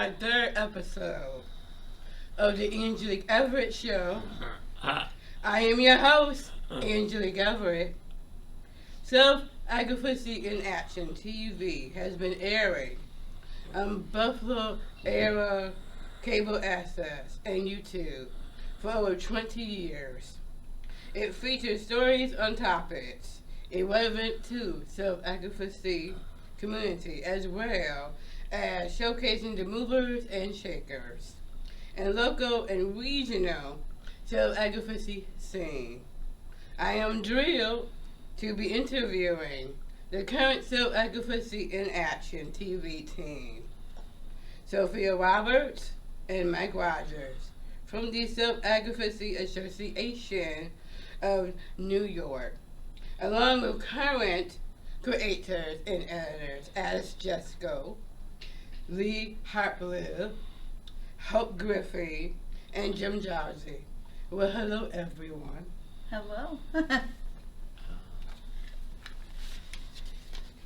our third episode of the Engelic Everett Show. I am your host, Engelic Everett. Self Advocacy in Action TV has been airing on Buffalo Era cable access and YouTube for over 20 years. It features stories on topics irrelevant to self-advocacy community, as well as showcasing the movers and shakers and local and regional self-advocacy scene. I am thrilled to be interviewing the current Self-Advocacy in Action TV team, Sophia Roberts and Mike Rogers from the Self-Advocacy Association of New York, along with current creators and editors Alice Jesco, Lee Hartliff, Hope Griffey, and Jim Jarzi. Well, hello everyone. Hello.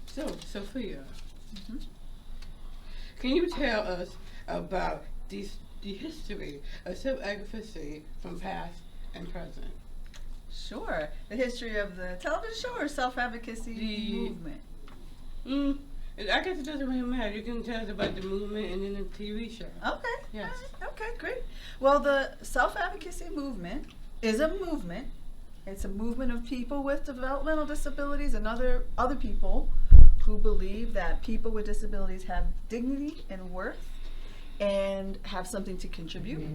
So, Sophia, can you tell us about the history of self-advocacy from past and present? Sure. The history of the television show or self-advocacy movement? I guess it doesn't really matter. You can tell us about the movement and then the TV show. Okay. Yes. Okay, great. Well, the self-advocacy movement is a movement. It's a movement of people with developmental disabilities and other people who believe that people with disabilities have dignity and worth and have something to contribute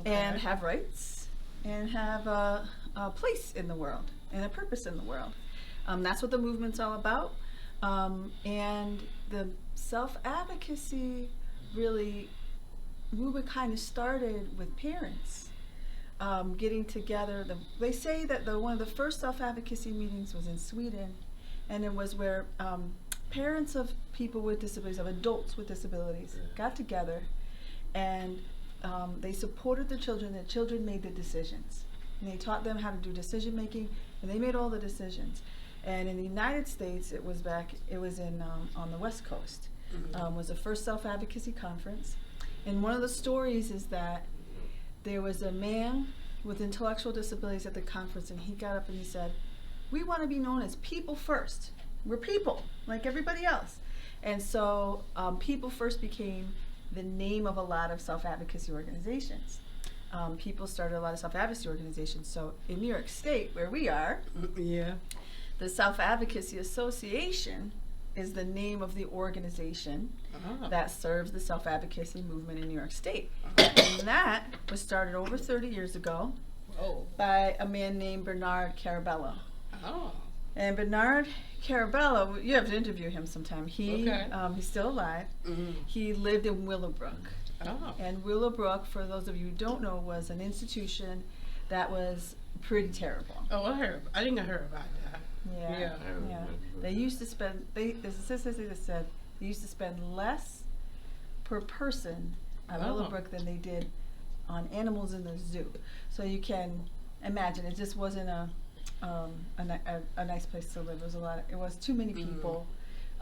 and have rights and have a place in the world and a purpose in the world. That's what the movement's all about. And the self-advocacy movement kind of started with parents getting together. They say that one of the first self-advocacy meetings was in Sweden, and it was where parents of people with disabilities, of adults with disabilities, got together and they supported the children. The children made the decisions. And they taught them how to do decision making, and they made all the decisions. And in the United States, it was on the West Coast, was the first self-advocacy conference. And one of the stories is that there was a man with intellectual disabilities at the conference, and he got up and he said, "We want to be known as people first. We're people, like everybody else." And so People First became the name of a lot of self-advocacy organizations. People started a lot of self-advocacy organizations. So in New York State, where we are, the Self Advocacy Association is the name of the organization that serves the self-advocacy movement in New York State. And that was started over 30 years ago by a man named Bernard Carabello. And Bernard Carabello, you have to interview him sometime. He's still alive. He lived in Willowbrook. And Willowbrook, for those of you who don't know, was an institution that was pretty terrible. I think I heard about that. Yeah. They used to spend, there's a statistic that said they used to spend less per person at Willowbrook than they did on animals in the zoo. So you can imagine, it just wasn't a nice place to live. It was too many people,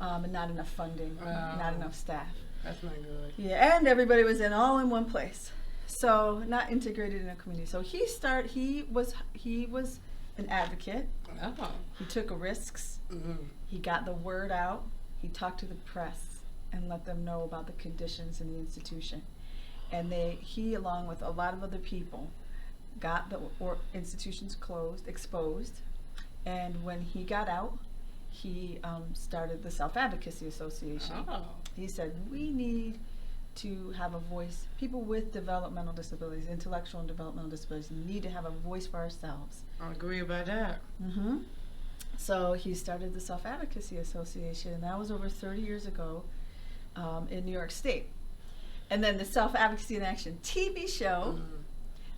and not enough funding, not enough staff. That's not good. Yeah, and everybody was all in one place, so not integrated in a community. So he was an advocate. He took risks. He got the word out. He talked to the press and let them know about the conditions in the institution. And he, along with a lot of other people, got the institutions exposed. And when he got out, he started the Self Advocacy Association. He said, we need to have a voice. People with developmental disabilities, intellectual and developmental disabilities, need to have a voice for ourselves. I agree about that. So he started the Self Advocacy Association, and that was over 30 years ago in New York State. And then the Self Advocacy in Action TV show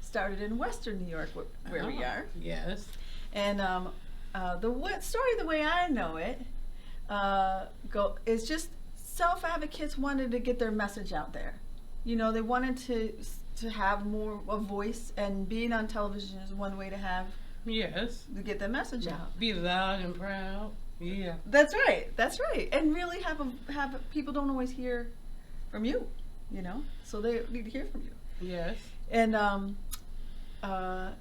started in Western New York, where we are. Yes. And the story, the way I know it, is just self-advocates wanted to get their message out there. You know, they wanted to have more a voice, and being on television is one way to to get their message out. Be loud and proud. Yeah. That's right. And really have people don't always hear from you. you know, so they need to hear from you. Yes. And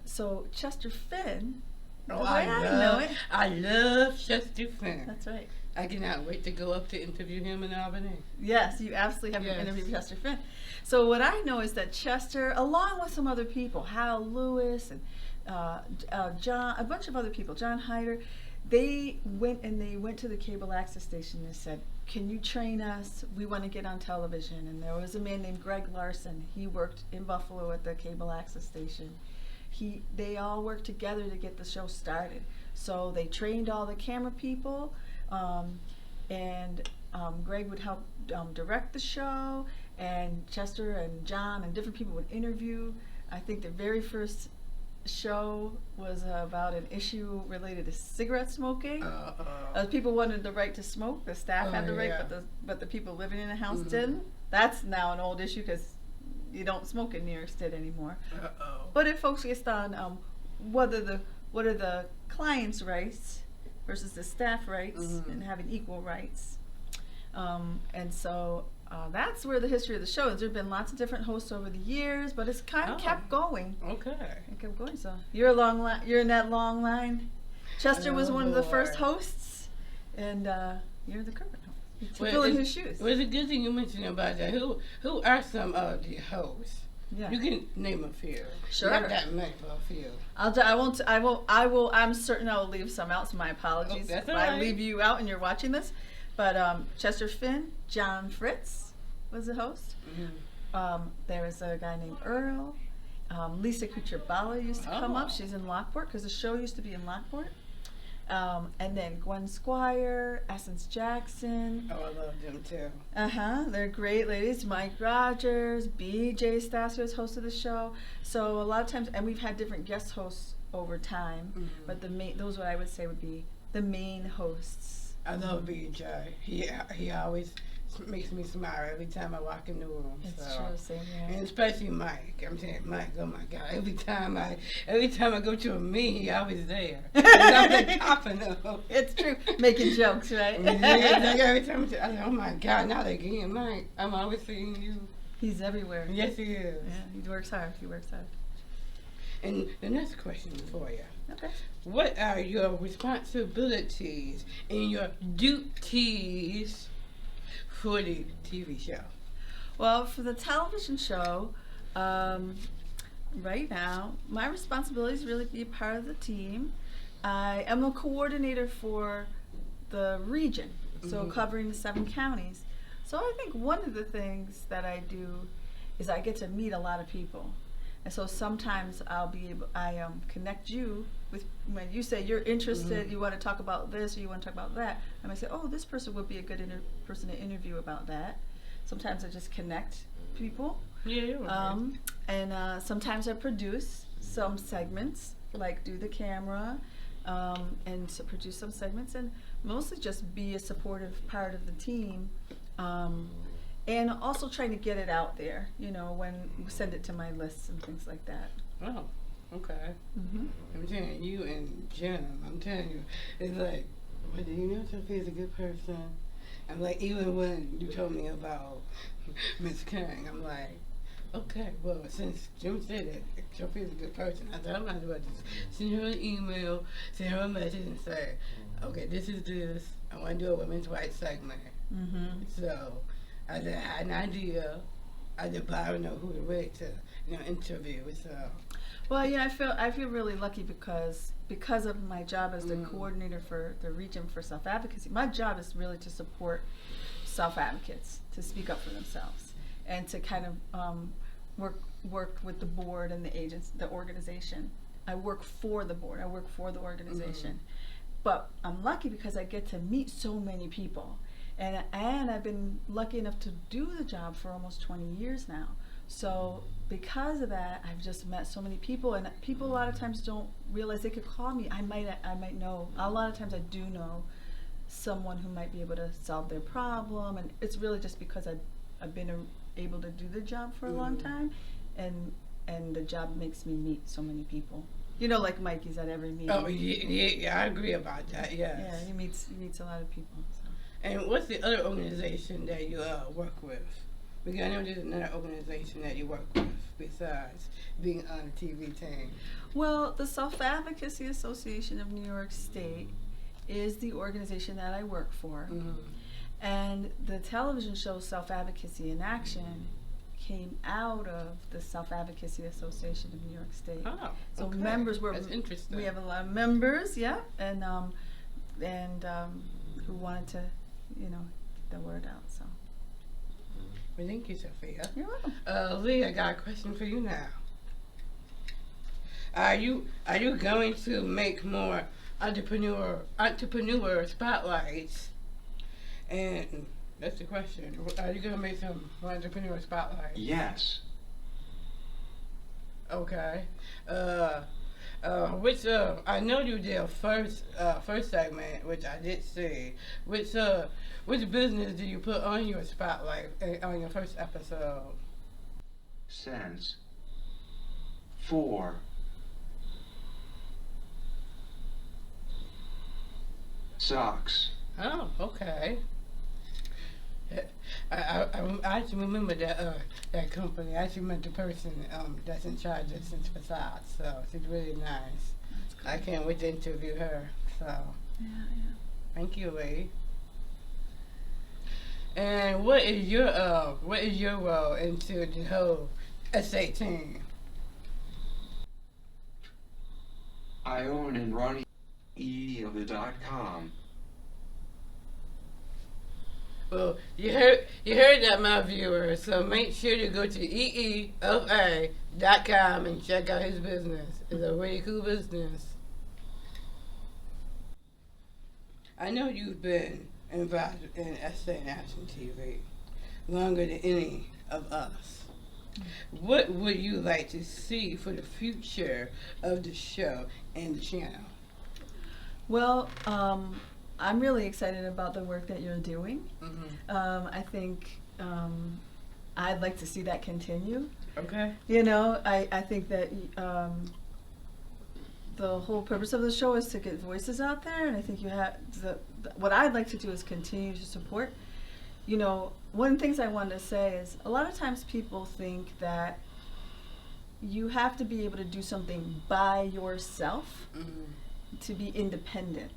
so Chester Finn, the Oh, way I love Chester Finn. That's right. I cannot wait to go up to interview him in Albany. Yes, you absolutely have to interview Chester Finn. So what I know is that Chester, along with some other people, Hal Lewis and John, a bunch of other people, John Hyder, they went to the cable access station and said, can you train us? We want to get on television. And there was a man named Greg Larson. He worked in Buffalo at the cable access station. They all worked together to get the show started. So they trained all the camera people, and Greg would help direct the show, and Chester and John and different people would interview. I think the very first show was about an issue related to cigarette smoking. People wanted the right to smoke. The staff had the right, but the people living in the house didn't. That's now an old issue because you don't smoke in New York State anymore. But it focused on what are the client's rights versus the staff rights and having equal rights. And so that's where the history of the show is. There have been lots of different hosts over the years, but it's kind of kept going. Okay. It kept going. So you're in that long line. Chester was one of the first hosts, and you're the current host. You're filling his shoes. Well, it's a good thing you mentioned about that. Who are some of the hosts? Yeah. You can name a few. Sure. Not that many, but a few. I'm certain I will leave some out, so my apologies if I leave you out and you're watching this. But Chester Finn, John Fritz was the host. There was a guy named Earl. Lisa Kucherbala used to come up. She's in Lockport because the show used to be in Lockport. And then Gwen Squire, Essence Jackson. Oh, I love them too. They're great ladies. Mike Rogers, B.J. Stasser hosted the show. So a lot of times, and we've had different guest hosts over time, but those what I would say would be the main hosts. I love B.J. He always makes me smile every time I walk in the room. It's true, same here. And especially Mike. I'm saying Mike, oh my God. Every time I go to a meeting, he always there. I'm like popping up. It's true. Making jokes, right? Every time I say, oh my God, not again, Mike. I'm always seeing you. He's everywhere. Yes, he is. Yeah, he works hard. And the next question is for you. Okay. What are your responsibilities and your duties for the TV show? Well, for the television show, right now, my responsibility is really be a part of the team. I am a coordinator for the region, so covering the 7 counties. So I think one of the things that I do is I get to meet a lot of people. And so sometimes I connect you with, when you say you're interested, you want to talk about this or you want to talk about that, I might say, oh, this person would be a good person to interview about that. Sometimes I just connect people. Yeah, you're right. And sometimes I produce some segments, like do the camera, and so produce some segments, and mostly just be a supportive part of the team. And also trying to get it out there, when we send it to my lists and things like that. Oh, okay. I'm telling you and Jim, I'm telling you, it's like, well, do you know Sophie's a good person? I'm like, even when you told me about Miss King, I'm like, okay, well, since Jim said it, Sophie's a good person, I thought I might as well just send her an email, send her a message and say, okay, this is this, I want to do a women's rights segment. So I had an idea. I did, but I don't know who to rate to, interview. So. Well, yeah, I feel really lucky because of my job as the coordinator for the region for Self Advocacy. My job is really to support self advocates to speak up for themselves and to kind of work with the board and the organization. I work for the board. I work for the organization. But I'm lucky because I get to meet so many people. And I've been lucky enough to do the job for almost 20 years now. So because of that, I've just met so many people, and people a lot of times don't realize they could call me. I might know. A lot of times I do know someone who might be able to solve their problem, and it's really just because I've been able to do the job for a long time, and the job makes me meet so many people. Like Mikey's at every meeting. Oh yeah, I agree about that. Yes. Yeah, he meets a lot of people. So. And what's the other organization that you work with? Because I know there's another organization that you work with besides being on the TV team. Well, the Self Advocacy Association of New York State is the organization that I work for. Mm-hmm. And the television show Self Advocacy in Action came out of the Self Advocacy Association of New York State. Oh, so okay. members were. That's interesting. We have a lot of members, yeah, and who wanted to, get the word out. So. Well, thank you, Sophia. You're welcome. Lee, I got a question for you now. Are you going to make more entrepreneur spotlights? And that's the question. Are you going to make some more entrepreneur spotlights? Yes. Okay. Which I know you did first segment, which I did see. Which business do you put on your spotlight on your first episode? Cents for socks. Oh, okay. I actually remember that company. I actually met the person that's in charge of Sense Facades, so she's really nice. That's cool. I can't wait to interview her. So, Yeah. thank you, Lee. And what is your role into the whole SA team? I own and run EEOThe.com. Well, you heard that, my viewers. So make sure to go to EEOA.com and check out his business. It's a really cool business. I know you've been involved in SA and Action TV longer than any of us. What would you like to see for the future of the show and the channel? Well, I'm really excited about the work that you're doing. Mm-hmm. I think I'd like to see that continue. Okay. I think that the whole purpose of the show is to get voices out there, and I think you have what I'd like to do is continue to support. One of the things I wanted to say is a lot of times people think that you have to be able to do something by yourself to be independent.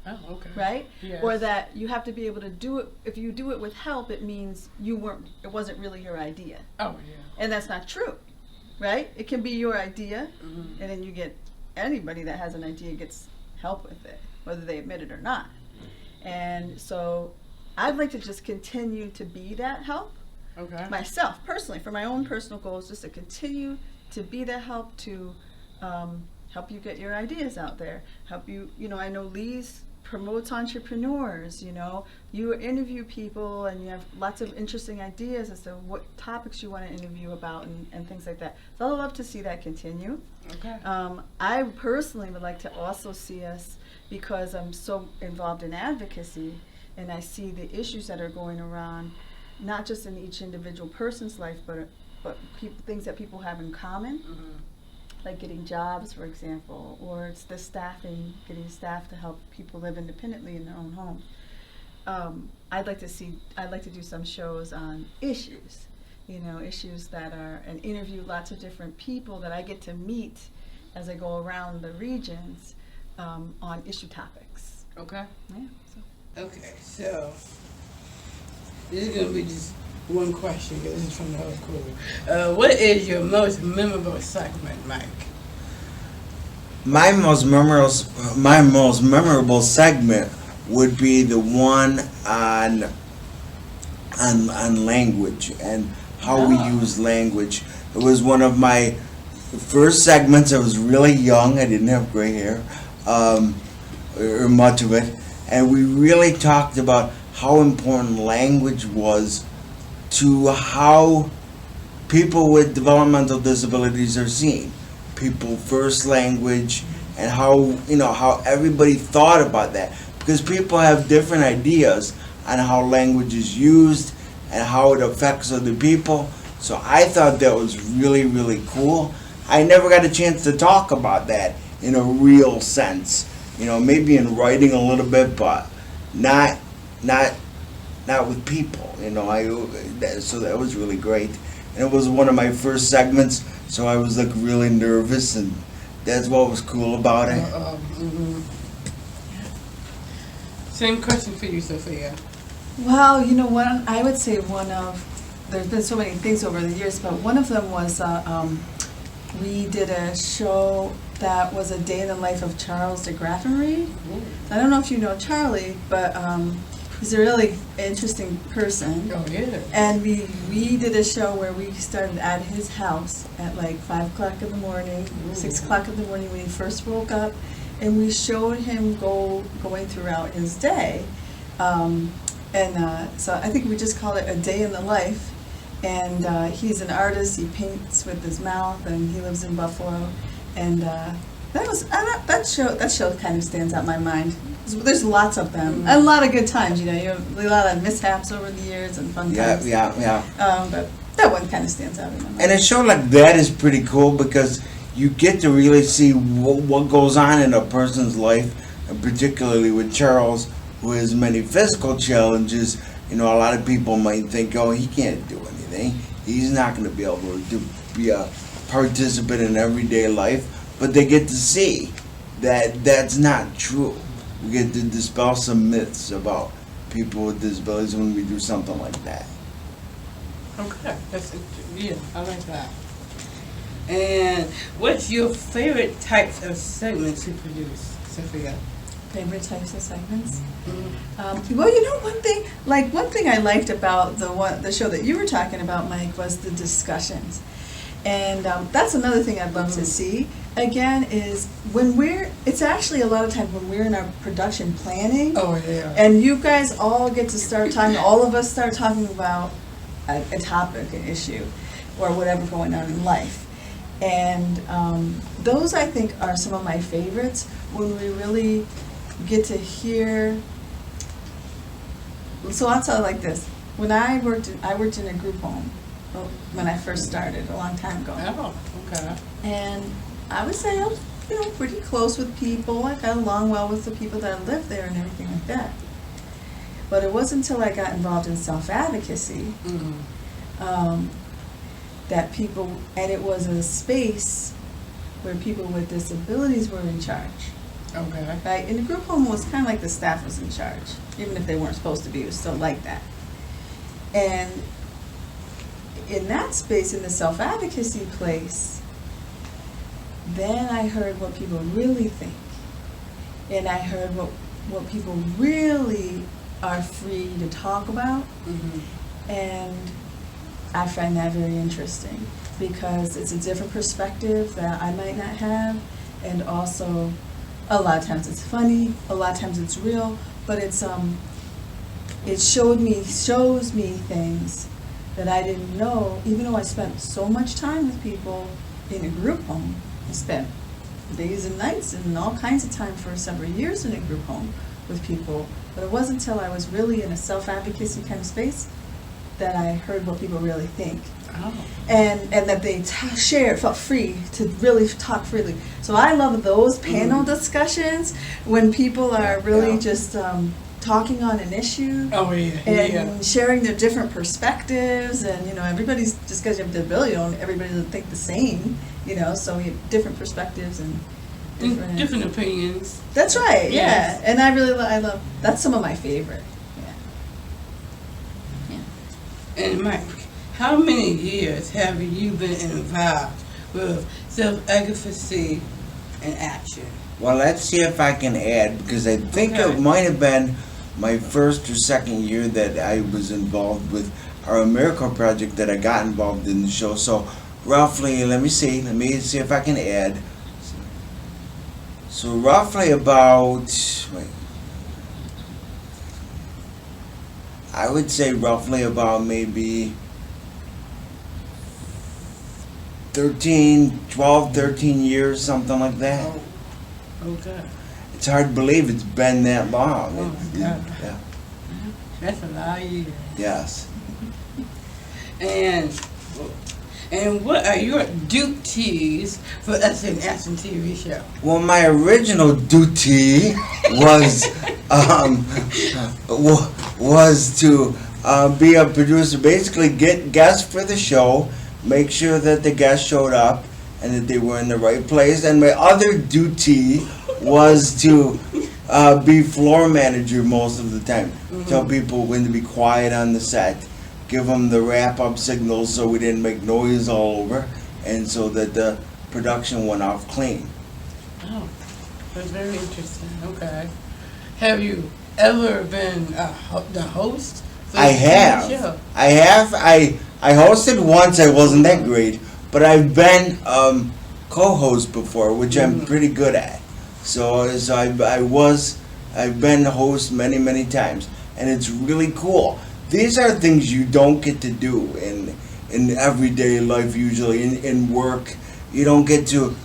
Oh, okay. Right? Yes. Or that you have to be able to do it. If you do it with help, it means it wasn't really your idea. Oh, yeah. And that's not true, right? It can be your idea, Mm-hmm. and then you get anybody that has an idea gets help with it, whether they admit it or not. And so I'd like to just continue to be that help Okay. myself, personally, for my own personal goals, just to continue to be that help to help you get your ideas out there, help you, I know Lee's promotes entrepreneurs, you interview people and you have lots of interesting ideas as to what topics you want to interview about and things like that. So I'd love to see that continue. Okay. I personally would like to also see us, because I'm so involved in advocacy and I see the issues that are going around, not just in each individual person's life, but things that people have in common. Mm-hmm. Like getting jobs, for example, or it's the staffing, getting staff to help people live independently in their own home. I'd like to do some shows on issues, issues that are, and interview lots of different people that I get to meet as I go around the regions on issue topics. Okay. Yeah. Okay, so this is going to be just one question, because this is from the whole crew. What is your most memorable segment, Mike? My most memorable segment would be the one on language and how we use language. It was one of my first segments. I was really young. I didn't have gray hair, or much of it, and we really talked about how important language was to how people with developmental disabilities are seen. People first language, and how everybody thought about that, because people have different ideas on how language is used and how it affects other people. So I thought that was really, really cool. I never got a chance to talk about that in a real sense. Maybe in writing a little bit, but not not with people. So that was really great. And it was one of my first segments, so I was like really nervous, and that's what was cool about it. Same question for you, Sophia. Well, I would say there's been so many things over the years, but one of them was we did a show that was a day in the life of Charles de Graffenried. I don't know if you know Charlie, but he's a really interesting person. Oh, yeah. And we did a show where we started at his house at like 5 o'clock in the morning, 6 o'clock in the morning when he first woke up, and we showed him going throughout his day. So I think we just call it a day in the life. And he's an artist. He paints with his mouth, and he lives in Buffalo. And that show kind of stands out in my mind. There's lots of them, and a lot of good times. You have a lot of mishaps over the years and fun times. Yeah. But that one kind of stands out in my mind. And a show like that is pretty cool because you get to really see what goes on in a person's life, and particularly with Charles, who has many physical challenges. A lot of people might think, oh, he can't do anything. He's not going to be able to be a participant in everyday life. But they get to see that that's not true. We get to dispel some myths about people with disabilities when we do something like that. Okay, I like that. And what's your favorite types of segments to produce, Sophia? Favorite types of segments? Mm-hmm. Well, one thing I liked about the show that you were talking about, Mike, was the discussions. And that's another thing I'd love to see. Again, is it's actually a lot of times when we're in our production planning. Oh, yeah. And you guys all get to start talking, all of us start talking about a topic, an issue, or whatever going on in life. And those, I think, are some of my favorites when we really get to hear. So I'll tell you like this. When I worked in a group home when I first started a long time ago. Oh, okay. And I would say I was, pretty close with people. I got along well with the people that lived there and everything like that. But it wasn't until I got involved in self advocacy that people, and it was a space where people with disabilities were in charge. Okay. Right? And the group home was kind of like the staff was in charge, even if they weren't supposed to be. It was still like that. And in that space, in the self advocacy place, then I heard what people really think, and I heard what people really are free to talk about, and I find that very interesting because it's a different perspective that I might not have, and also a lot of times it's funny, a lot of times it's real, but it shows me things that I didn't know, even though I spent so much time with people in a group home. I spent days and nights and all kinds of time for several years in a group home with people, but it wasn't until I was really in a self-advocacy kind of space that I heard what people really think. Oh. And that they felt free to really talk freely. So I love those panel discussions when people are really just talking on an issue and sharing their different perspectives, and everybody's just because you have disability, everybody doesn't think the same, so we have different perspectives and different opinions. That's right, Yes. yeah. And I love that's some of my favorite. And Mike, how many years have you been involved with self-advocacy and action? Well, let's see if I can add, because I think it might have been my first or second year that I was involved with our America project that I got involved in the show. So roughly, let me see if I can add. So roughly I would say roughly about maybe 12, 13 years, something like that. Oh, okay. It's hard to believe it's been that long. Oh, my God. Yeah. That's a lot of years. Yes. And what are your duties for us in Action TV show? Well, my original duty was was to be a producer, basically get guests for the show, make sure that the guests showed up and that they were in the right place. And my other duty was to be floor manager most of the time. Tell people when to be quiet on the set, give them the wrap-up signals so we didn't make noise all over, and so that the production went off clean. Oh, that's very interesting. Okay. Have you ever been the host for I the have. show? I hosted once. I wasn't that great, but I've been co-host before, which I'm pretty good at. So I've been host many times, and it's really cool. These are things you don't get to do in everyday life. Usually in work, you don't get to.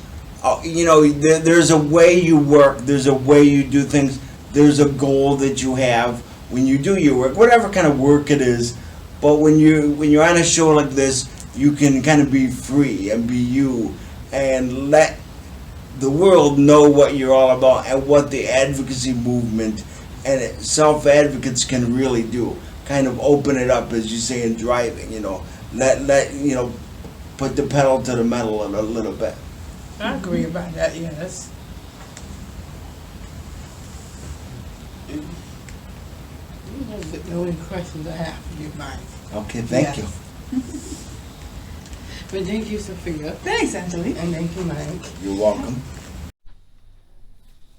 There's a way you work. There's a way you do things. There's a goal that you have when you do your work, whatever kind of work it is. But when you're on a show like this, you can kind of be free and be you, and let the world know what you're all about and what the advocacy movement and self-advocates can really do. Kind of open it up, as you say in driving. Let put the pedal to the metal a little bit. I agree about that. Yes. Those are the only questions I have for you, Mike. Okay, thank you. But thank you, Sophia. Thanks, Angelique. And thank you, Mike. You're welcome.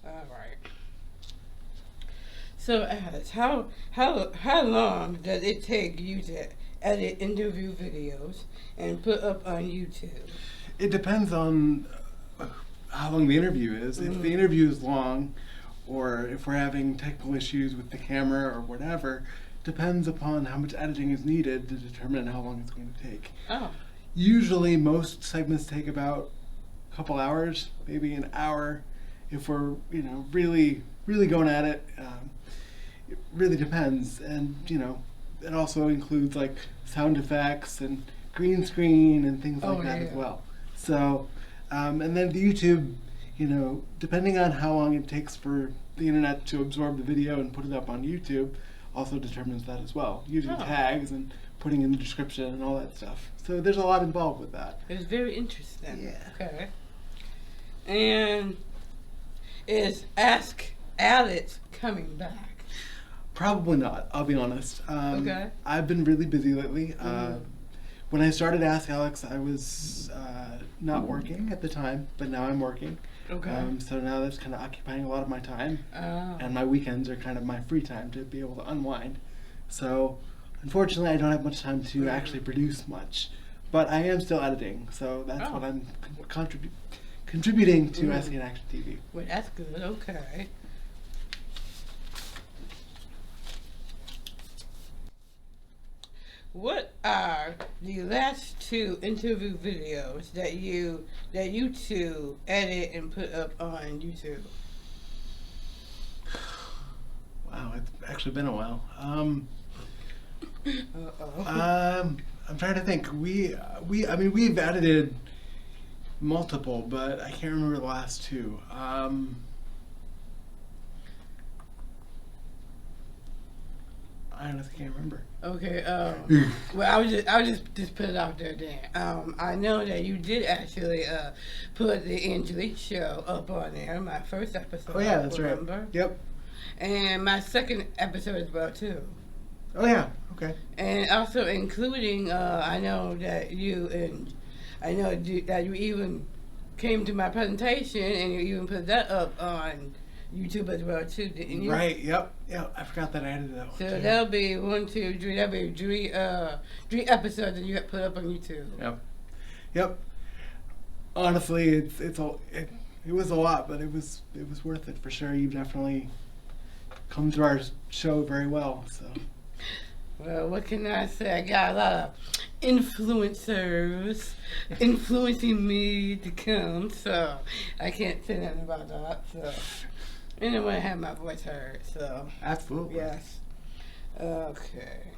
All right. So, Alex, how long does it take you to edit interview videos and put up on YouTube? It depends on how long the interview is. If the interview is long, or if we're having technical issues with the camera or whatever, depends upon how much editing is needed to determine how long it's going to take. Oh. Usually most segments take about a couple hours, maybe an hour. If we're really going at it, it really depends. And it also includes like sound effects and green screen and things like that as well. So and then the YouTube, depending on how long it takes for the internet to absorb the video and put it up on YouTube, also determines that as well, using tags and putting in the description and all that stuff. So there's a lot involved with that. It's very interesting. Yeah. Okay. And is Ask Alex coming back? Probably not, I'll be honest. Okay. I've been really busy lately. When I started Ask Alex, I was not working at the time, but now I'm working. Okay. So now that's kind of occupying a lot of my time. Oh. And my weekends are kind of my free time to be able to unwind. So unfortunately, I don't have much time to actually produce much. But I am still editing, so that's what I'm contributing to SE in Action TV. Well, that's good. Okay. What are the last two interview videos that you two edit and put up on YouTube? Wow, it's actually been a while. Uh-oh. I'm trying to think. We've edited multiple, but I can't remember the last two. I honestly can't remember. Okay. Well, I was just put it out there. Then I know that you did actually put the Engelic show up on there. My first episode. Oh yeah, that's remember? right. Yep. And my second episode as well too. Oh yeah. Okay. And also including, I know that you even came to my presentation and you even put that up on YouTube as well too, didn't you? Right. Yep. Yeah. I forgot that I edited that one. So too. that'll be 1, 2, 3. That'll be three episodes that you have put up on YouTube. Yep. Yep. Honestly, it was a lot, but it was worth it for sure. You definitely come through our show very well. So. Well, what can I say? I got a lot of influencers influencing me to come, so I can't say nothing about that. So, and I want to have my voice heard. So, Absolutely. yes. Okay.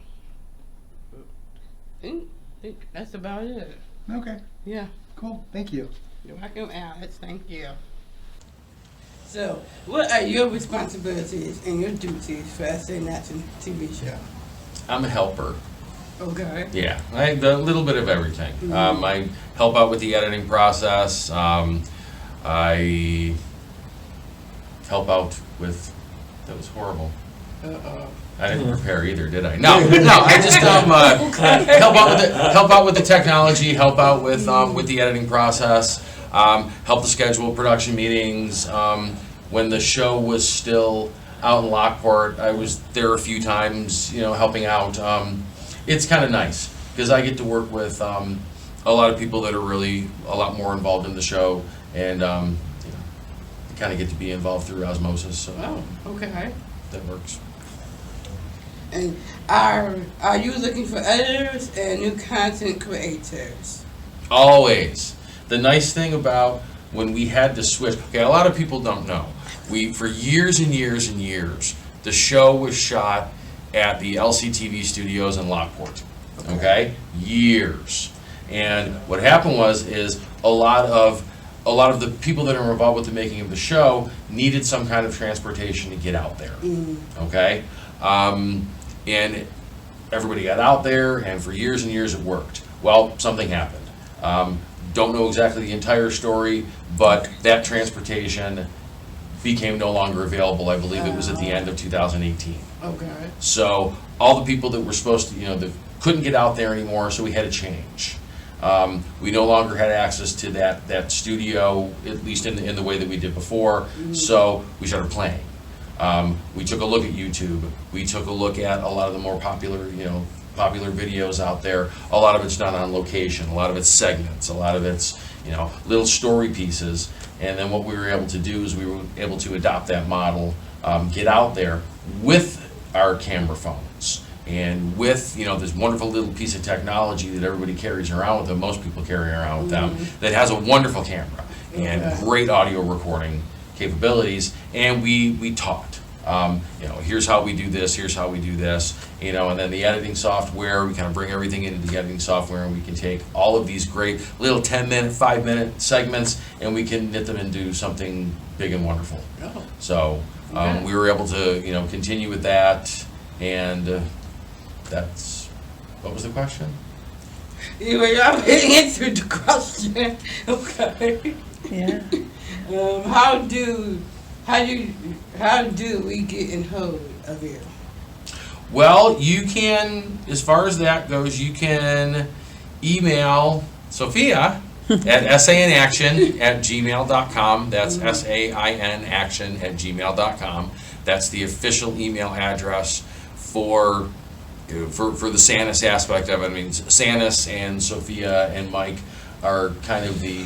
I think that's about it. Okay. Yeah. Cool. Thank you. You're welcome, Alex. Thank you. So, what are your responsibilities and your duties for SA Action TV show? I'm a helper. Okay. Yeah, a little bit of everything. I help out with the editing process. I help out with. That was horrible. I didn't prepare either, did I? No. I just help out with the technology. Help out with the editing process. Help to schedule production meetings. When the show was still out in Lockport, I was there a few times, helping out. It's kind of nice because I get to work with a lot of people that are really a lot more involved in the show, and kind of get to be involved through osmosis. So Okay. that works. And are you looking for editors and new content creators? Always. The nice thing about when we had to switch, okay, a lot of people don't know. For years and years and years, the show was shot at the LCTV studios in Lockport. Okay? Years. And what happened is a lot of the people that are involved with the making of the show needed some kind of transportation to get out there. Okay? And everybody got out there, and for years and years it worked. Well, something happened. Don't know exactly the entire story, but that transportation became no longer available. I believe it was at the end of 2018. Okay. So all the people that were supposed to, that couldn't get out there anymore, so we had to change. We no longer had access to that studio, at least in the way that we did before, so we started playing. We took a look at YouTube. We took a look at a lot of the more popular videos out there. A lot of it's done on location. A lot of it's segments. A lot of it's, little story pieces. And then what we were able to do is we were able to adopt that model, get out there with our camera phones and with, this wonderful little piece of technology that everybody carries around with them, most people carry around with them, that has a wonderful camera and great audio recording capabilities. And we taught. Here's how we do this, here's how we do this, and then the editing software, we kind of bring everything into the editing software, and we can take all of these great little 10-minute, 5-minute segments, and we can knit them into something big and wonderful. So we were able to, continue with that, and that's, what was the question? You already answered the question. Okay. Yeah. How do we get in hold of you? Well, you can, as far as that goes, you can email Sophia at sainaction@gmail.com. That's sainaction@gmail.com. That's the official email address for the Sanus aspect of it. I mean, Sanus and Sophia and Mike are kind of the,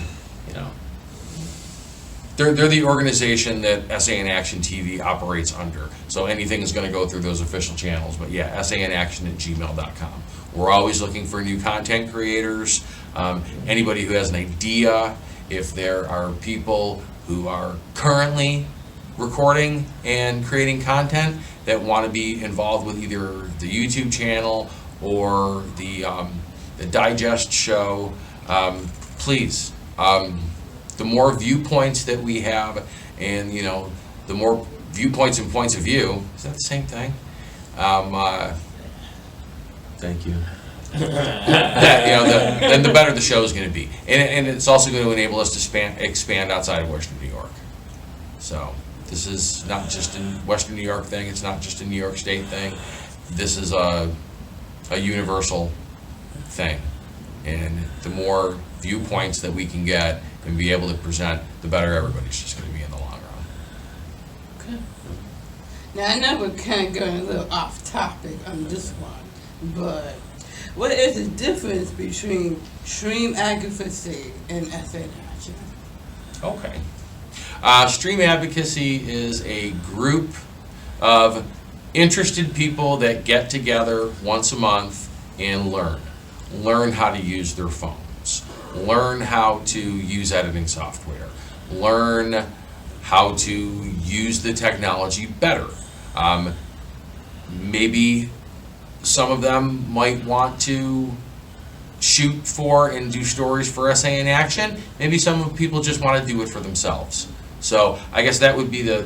They're the organization that SA in Action TV operates under. So anything is going to go through those official channels. But yeah, sainaction@gmail.com. We're always looking for new content creators. Anybody who has an idea, if there are people who are currently recording and creating content that want to be involved with either the YouTube channel or the Digest show, please. The more viewpoints that we have, and the more viewpoints and points of view, is that the same thing? Thank you. Then the better the show is going to be, and it's also going to enable us to expand outside of Western New York. So this is not just a Western New York thing. It's not just a New York State thing. This is a universal thing, and the more viewpoints that we can get and be able to present, the better everybody's just going to be in the long run. Okay. Now, I know we're kind of going a little off topic on this one, but what is the difference between stream advocacy and SA Action? Okay. Stream advocacy is a group of interested people that get together once a month and learn how to use their phones, learn how to use editing software, learn how to use the technology better. Maybe some of them might want to shoot for and do stories for SA in Action. Maybe some people just want to do it for themselves. So I guess that would be the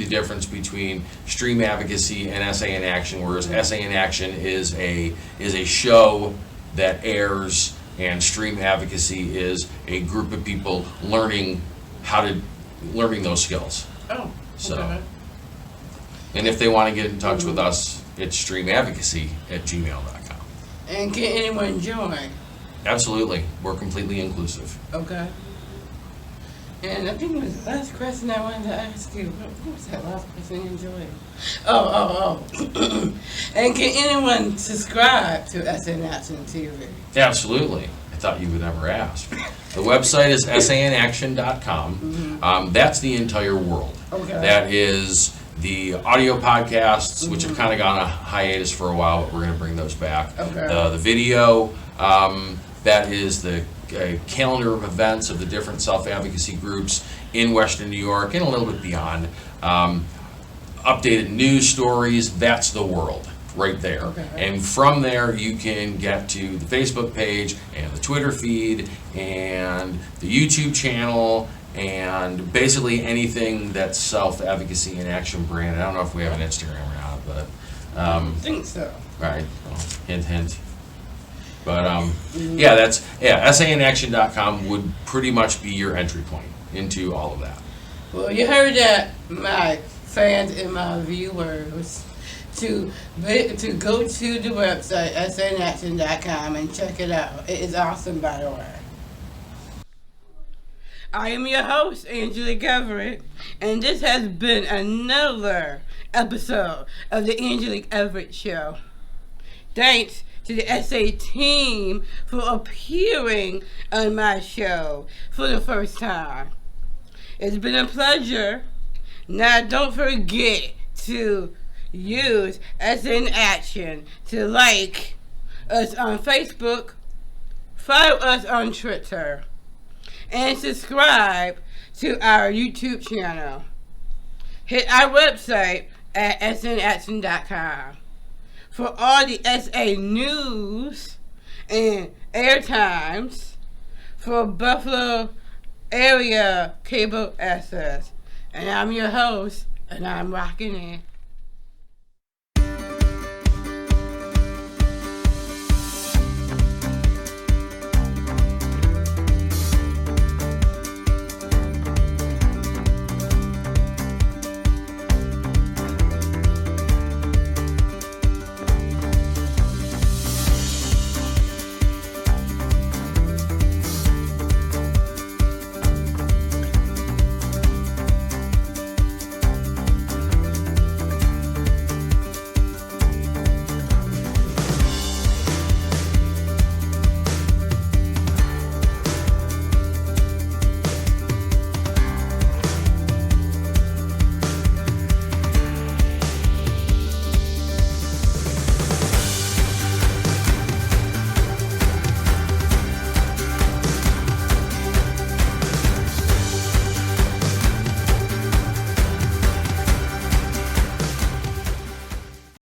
difference between Stream Advocacy and SA in Action, whereas SA in Action is a show that airs, and Stream Advocacy is a group of people learning those skills. Oh, So, okay. and if they want to get in touch with us, it's streamadvocacy@gmail.com. And can anyone join? Absolutely, we're completely inclusive. Okay. And I think it was the last question I wanted to ask you. What was that last question you enjoyed? Oh. And can anyone subscribe to SN Action TV? Absolutely. I thought you would never ask. The website is sanaction.com. That's the entire world. Okay. That is the audio podcasts, which have kind of gone on a hiatus for a while, but we're going to bring those back. Okay. The video, that is the calendar of events of the different self-advocacy groups in Western New York and a little bit beyond. Updated news stories, that's the world right there. Okay. And from there, you can get to the Facebook page and the Twitter feed and the YouTube channel and basically anything that's Self-Advocacy in Action branded. I don't know if we have an Instagram or not, but I think so. right, well, hint, hint. But sanaction.com would pretty much be your entry point into all of that. Well, you heard that, my fans and my viewers, to go to the website, sanaction.com, and check it out. It is awesome, by the way. I am your host, Engelic Everett, and this has been another episode of the Engelic Everett Show. Thanks to the SA team for appearing on my show for the first time. It's been a pleasure. Now don't forget to use SA in Action to like us on Facebook, follow us on Twitter, and subscribe to our YouTube channel. Hit our website at sanaction.com for all the SA news and airtimes for Buffalo area cable access. And I'm your host, and I'm rocking it.